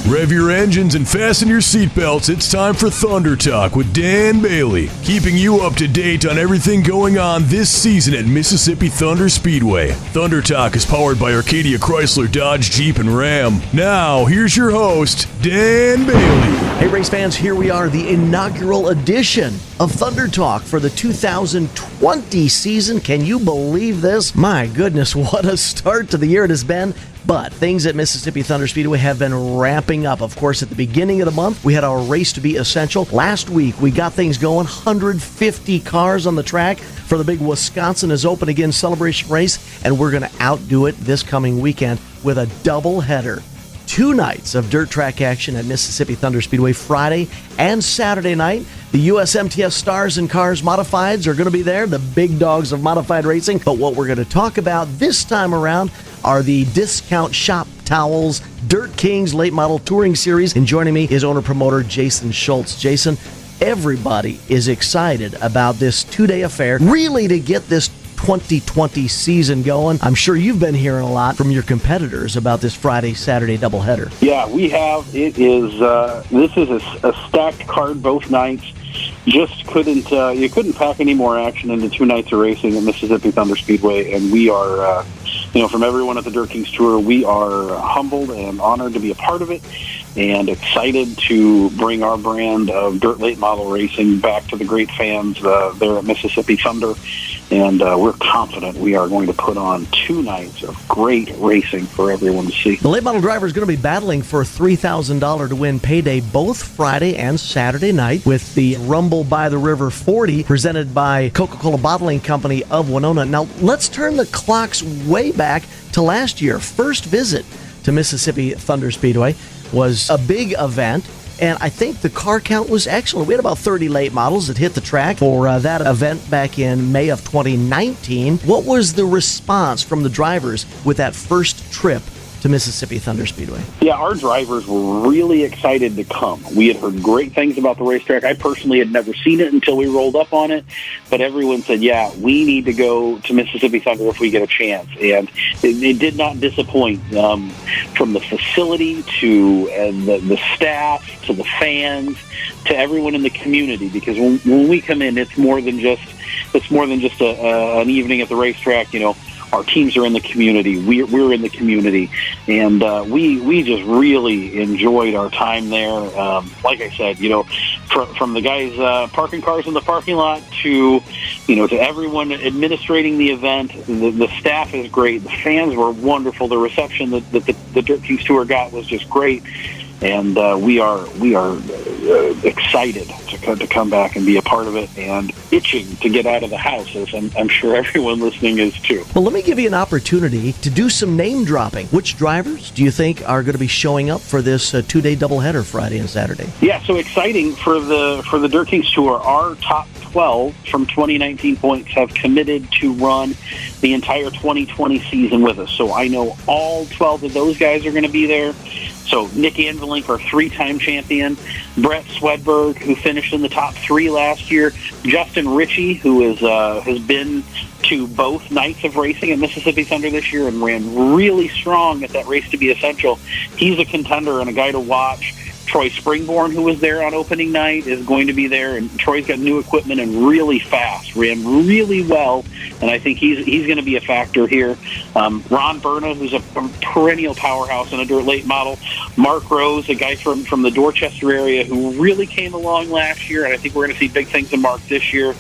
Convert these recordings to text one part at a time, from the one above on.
Rev your engines and fasten your seatbelts. It's time for Thunder Talk with Dan Bailey, keeping you up to date on everything going on this season at Mississippi Thunder Speedway. Thunder Talk is powered by Arcadia Chrysler, Dodge, Jeep, and Ram. Now, here's your host, Dan Bailey. Hey, race fans, here we are, the inaugural edition of Thunder Talk for the 2020 season. Can you believe this? My goodness, what a start to the year it has been. But things at Mississippi Thunder Speedway have been ramping up. Of course, at the beginning of the month, we had our Race to Be Essential. Last week, we got things going. 150 cars on the track for the big Wisconsin is Open Again celebration race. And we're going to outdo it this coming weekend with a double header. 2 nights of dirt track action at Mississippi Thunder Speedway, Friday and Saturday night. The US MTS Stars and Cars Modifieds are going to be there, the big dogs of modified racing. But what we're going to talk about this time around are the Discount Shop Towels Dirt Kings Late Model Touring Series. And joining me is owner-promoter Jason Shultz. Jason, everybody is excited about this 2-day affair, really to get this 2020 season going. I'm sure you've been hearing a lot from your competitors about this Friday-Saturday doubleheader. Yeah, we have. It is. This is a stacked card both nights. Just couldn't you couldn't pack any more action into 2 nights of racing at Mississippi Thunder Speedway, and we are, from everyone at the Dirt Kings Tour, we are humbled and honored to be a part of it, and excited to bring our brand of dirt late model racing back to the great fans there at Mississippi Thunder. And we're confident we are going to put on 2 nights of great racing for everyone to see. The late model driver is going to be battling for a $3,000 to win payday both Friday and Saturday night with the Rumble by the River 40 presented by Coca-Cola Bottling Company of Winona. Now, let's turn the clocks way back to last year. First visit to Mississippi Thunder Speedway was a big event. And I think the car count was excellent. We had about 30 late models that hit the track for that event back in May of 2019. What was the response from the drivers with that first trip to Mississippi Thunder Speedway? Yeah, our drivers were really excited to come. We had heard great things about the racetrack. I personally had never seen it until we rolled up on it, but everyone said, yeah, we need to go to Mississippi Thunder if we get a chance. And it did not disappoint, from the facility to the staff to the fans to everyone in the community, because when we come in, it's more than just an evening at the racetrack. Our teams are in the community. We're in the community, and we just really enjoyed our time there. Like I said, from the guys parking cars in the parking lot to everyone administrating the event. The staff is great. The fans were wonderful. The reception that the Dirt Kings Tour got was just great. And we are excited to come back and be a part of it, and itching to get out of the house, as I'm sure everyone listening is too. Well, let me give you an opportunity to do some name dropping. Which drivers do you think are going to be showing up for this 2-day doubleheader Friday and Saturday? Yeah, so exciting for the Dirt Kings Tour. Our top 12 from 2019 points have committed to run the entire 2020 season with us. So I know all 12 of those guys are going to be there. So Nick Anvelink, our 3-time champion, Brett Swedberg, who finished in the top 3 last year, Justin Ritchie, who has been to both nights of racing at Mississippi Thunder this year and ran really strong at that Race to Be Essential. He's a contender and a guy to watch. Troy Springborn, who was there on opening night, is going to be there, and Troy's got new equipment and really fast, ran really well, and I think he's going to be a factor here. Ron Berna, who's a perennial powerhouse in a dirt late model. Mark Rose, a guy from the Dorchester area who really came along last year, and I think we're going to see big things in Mark this year.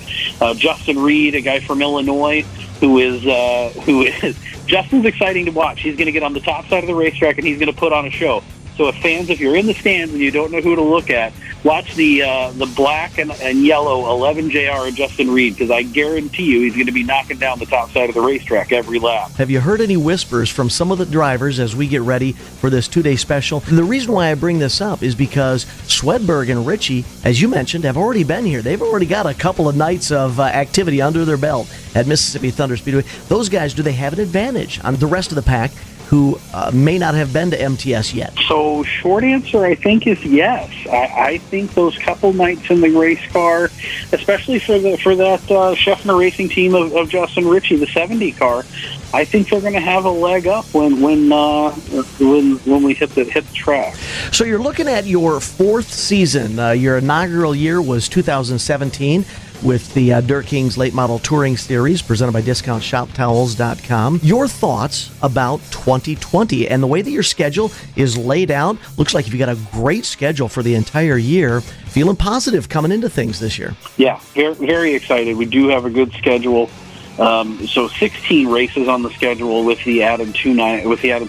Justin Reed, a guy from Illinois, who is Justin's exciting to watch. He's going to get on the top side of the racetrack, and he's going to put on a show. So if you're in the stands and you don't know who to look at, watch the black and yellow 11JR and Justin Reed, because I guarantee you he's going to be knocking down the top side of the racetrack every lap. Have you heard any whispers from some of the drivers as we get ready for this 2-day special? And the reason why I bring this up is because Swedberg and Ritchie, as you mentioned, have already been here. They've already got a couple of nights of activity under their belt at Mississippi Thunder Speedway. Those guys, do they have an advantage on the rest of the pack who may not have been to MTS yet? So, short answer, I think, is yes. I think those couple nights in the race car, especially for that Scheffner Racing team of Justin Ritchie, the 70 car, I think they're going to have a leg up when we hit the track. So you're looking at your fourth season. Your inaugural year was 2017 with the Dirt Kings Late Model Touring Series presented by DiscountShopTowels.com. Your thoughts about 2020 and the way that your schedule is laid out? Looks like you've got a great schedule for the entire year. Feeling positive coming into things this year. Yeah, very, very excited. We do have a good schedule. So 16 races on the schedule with the added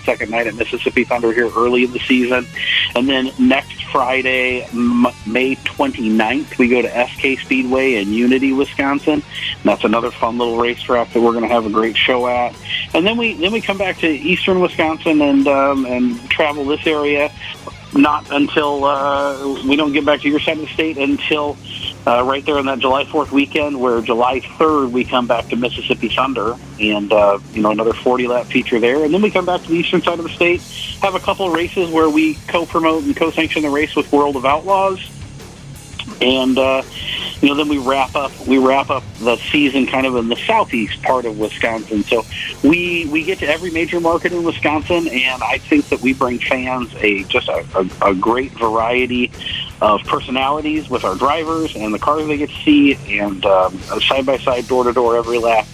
second night at Mississippi Thunder here early in the season. And then next Friday, May 29th, we go to SK Speedway in Unity, Wisconsin. And that's another fun little racetrack that we're going to have a great show at. And then we come back to eastern Wisconsin and travel this area. Not until we don't get back to your side of the state until right there on that July 4th weekend, where July 3rd we come back to Mississippi Thunder and another 40-lap feature there, and then we come back to the eastern side of the state, have a couple of races where we co-promote and co-sanction the race with World of Outlaws, and then we wrap up the season kind of in the southeast part of Wisconsin. So we get to every major market in Wisconsin, and I think that we bring fans a great variety of personalities with our drivers and the cars they get to see, and side-by-side, door-to-door, every lap,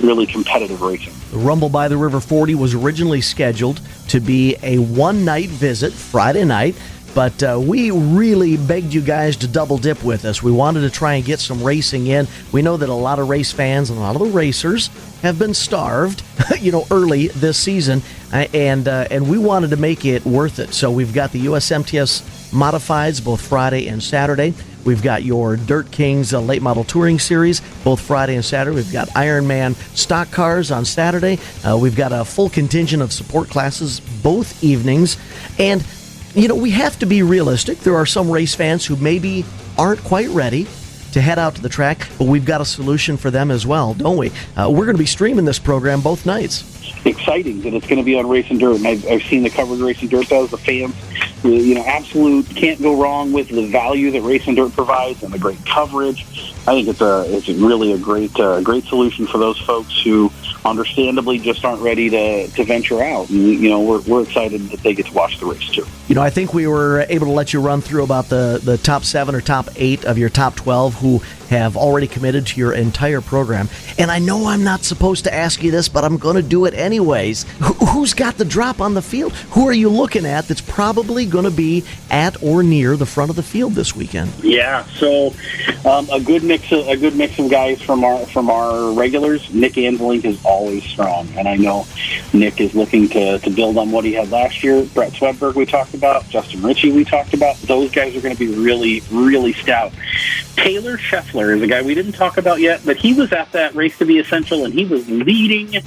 really competitive racing. The Rumble by the River 40 was originally scheduled to be a one-night visit, Friday night, but we really begged you guys to double dip with us. We wanted to try and get some racing in. We know that a lot of race fans and a lot of the racers have been starved, early this season, and we wanted to make it worth it. So we've got the USMTS Modifieds both Friday and Saturday. We've got your Dirt Kings Late Model Touring Series both Friday and Saturday. We've got Ironman stock cars on Saturday. We've got a full contingent of support classes both evenings. And we have to be realistic. There are some race fans who maybe aren't quite ready to head out to the track, but we've got a solution for them as well, don't we? We're going to be streaming this program both nights. Exciting that it's going to be on Racing Dirt, and I've seen the coverage Racing Dirt does. The fans, absolute can't go wrong with the value that Racing Dirt provides and the great coverage. I think it's really a great solution for those folks who understandably just aren't ready to venture out. And, we're excited that they get to watch the race too. I think we were able to let you run through about the top 7 or top 8 of your top 12 who have already committed to your entire program. And I know I'm not supposed to ask you this, but I'm going to do it anyways. Who's got the drop on the field? Who are you looking at that's probably going to be at or near the front of the field this weekend? Yeah, so a good mix of guys from our regulars. Nick Anzelink is always strong, and I know Nick is looking to build on what he had last year. Brett Swedberg we talked about, Justin Ritchie we talked about. Those guys are going to be really, really stout. Taylor Scheffler is a guy we didn't talk about yet, but he was at that Race to Be Essential, and he was leading. He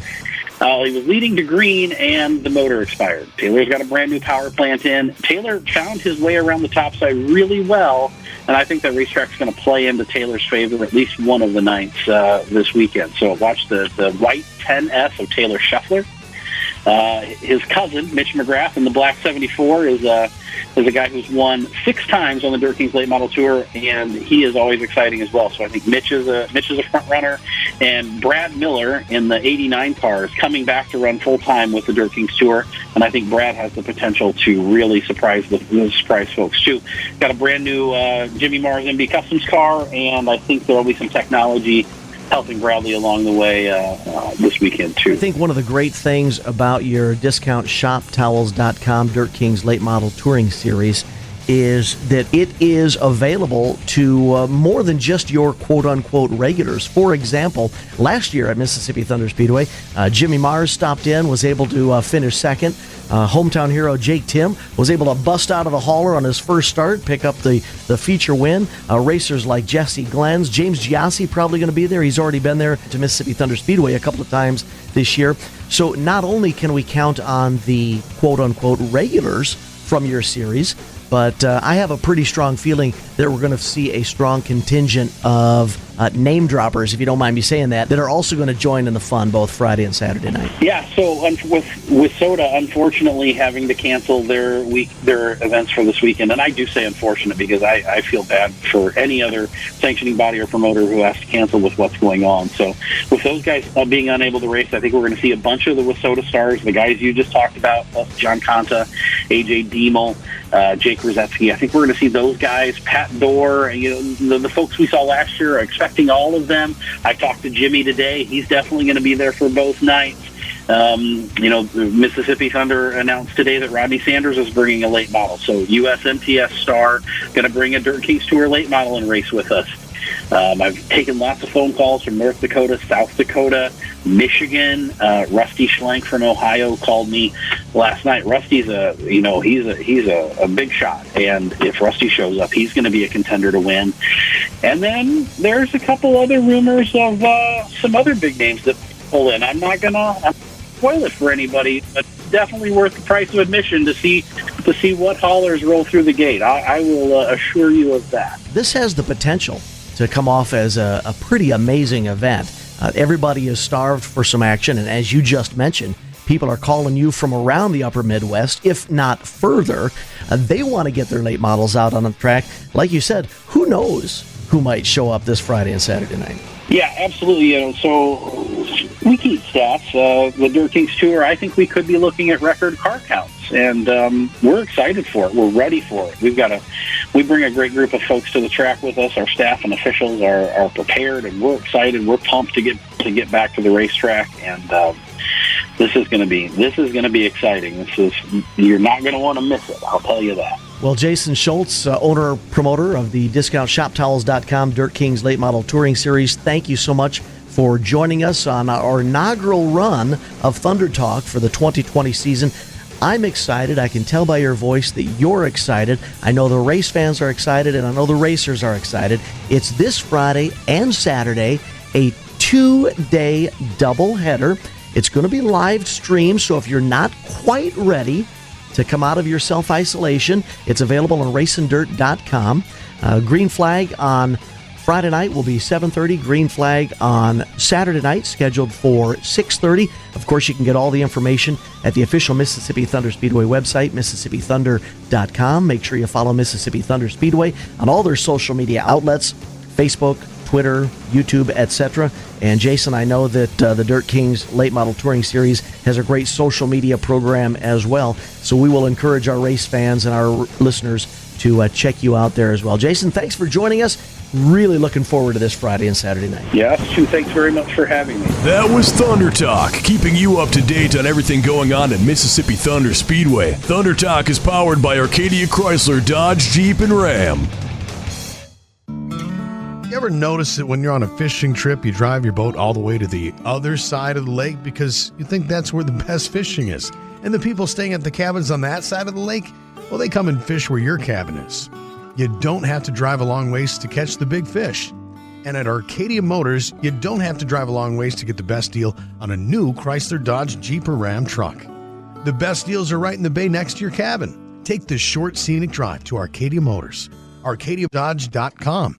was leading to green, and the motor expired. Taylor's got a brand new power plant in. Taylor found his way around the top side really well, and I think that racetrack's going to play into Taylor's favor at least one of the nights this weekend. So watch the white 10S of Taylor Scheffler. His cousin, Mitch McGrath, in the black 74 is a guy who's won 6 times on the Dirt Kings Late Model Tour, and he is always exciting as well. So I think Mitch is a front runner, and Brad Miller in the 89 car is coming back to run full time with the Dirt Kings Tour, and I think Brad has the potential to really surprise folks too. Got a brand new Jimmy Mars MB Customs car, and I think there will be some technology helping Bradley along the way this weekend, too. I think one of the great things about your DiscountShopTowels.com Dirt Kings Late Model Touring Series is that it is available to more than just your quote-unquote regulars. For example, last year at Mississippi Thunder Speedway, Jimmy Mars stopped in, was able to finish second. Hometown hero Jake Tim was able to bust out of the hauler on his first start, pick up the feature win. Racers like Jesse Glenn's, James Giassi probably going to be there. He's already been there to Mississippi Thunder Speedway a couple of times this year. So not only can we count on the quote-unquote regulars from your series, but I have a pretty strong feeling that we're going to see a strong contingent of name droppers, if you don't mind me saying that are also going to join in the fun both Friday and Saturday night. Yeah, so with Soda, unfortunately, having to cancel their events for this weekend, and I do say unfortunate because I feel bad for any other sanctioning body or promoter who has to cancel with what's going on. So with those guys being unable to race, I think we're going to see a bunch of the WISSOTA stars, the guys you just talked about, plus John Conta, AJ Diemel, Jake Rosetsky. I think we're going to see those guys, Pat Dorr, the folks we saw last year, expecting all of them. I talked to Jimmy today. He's definitely going to be there for both nights. The Mississippi Thunder announced today that Rodney Sanders is bringing a late model. So U.S. MTS star going to bring a Dirt Kings Tour late model and race with us. I've taken lots of phone calls from North Dakota, South Dakota, Michigan. Rusty Schlenk from Ohio called me last night. Rusty's he's a big shot, and if Rusty shows up, he's going to be a contender to win. And then there's a couple other rumors of some other big names that pull in. I'm not going to spoil it for anybody, but definitely worth the price of admission to see what haulers roll through the gate. I will assure you of that. This has the potential to come off as a pretty amazing event. Everybody is starved for some action, and as you just mentioned, people are calling you from around the upper Midwest, if not further. They want to get their late models out on the track. Like you said, who knows who might show up this Friday and Saturday night? Yeah, absolutely. So we keep stats. The Dirt Kings Tour, I think we could be looking at record car counts, and we're excited for it. We're ready for it. We bring a great group of folks to the track with us. Our staff and officials are prepared, and we're excited. We're pumped to get back to the racetrack, and this is going to be exciting. You're not going to want to miss it. I'll tell you that. Well, Jason Shultz, owner-promoter of the DiscountShopTowels.com Dirt Kings Late Model Touring Series, thank you so much for joining us on our inaugural run of Thunder Talk for the 2020 season. I'm excited. I can tell by your voice that you're excited. I know the race fans are excited, and I know the racers are excited. It's this Friday and Saturday, a 2-day doubleheader. It's going to be live streamed, so if you're not quite ready to come out of your self-isolation, it's available on racindirt.com. Green flag on Friday night will be 7:30. Green flag on Saturday night, scheduled for 6:30. Of course, you can get all the information at the official Mississippi Thunder Speedway website, MississippiThunder.com. Make sure you follow Mississippi Thunder Speedway on all their social media outlets, Facebook, Twitter, YouTube, etc. And Jason, I know that the Dirt Kings Late Model Touring Series has a great social media program as well. So we will encourage our race fans and our listeners to check you out there as well. Jason, thanks for joining us. Really looking forward to this Friday and Saturday night. Yeah, Stu, thanks very much for having me. That was Thunder Talk, keeping you up to date on everything going on at Mississippi Thunder Speedway. Thunder Talk is powered by Arcadia Chrysler, Dodge, Jeep, and Ram. You ever notice that when you're on a fishing trip, you drive your boat all the way to the other side of the lake because you think that's where the best fishing is? And the people staying at the cabins on that side of the lake, well, they come and fish where your cabin is. You don't have to drive a long ways to catch the big fish. And at Arcadia Motors, you don't have to drive a long ways to get the best deal on a new Chrysler, Dodge, Jeep, or Ram truck. The best deals are right in the bay next to your cabin. Take the short, scenic drive to Arcadia Motors. ArcadiaDodge.com.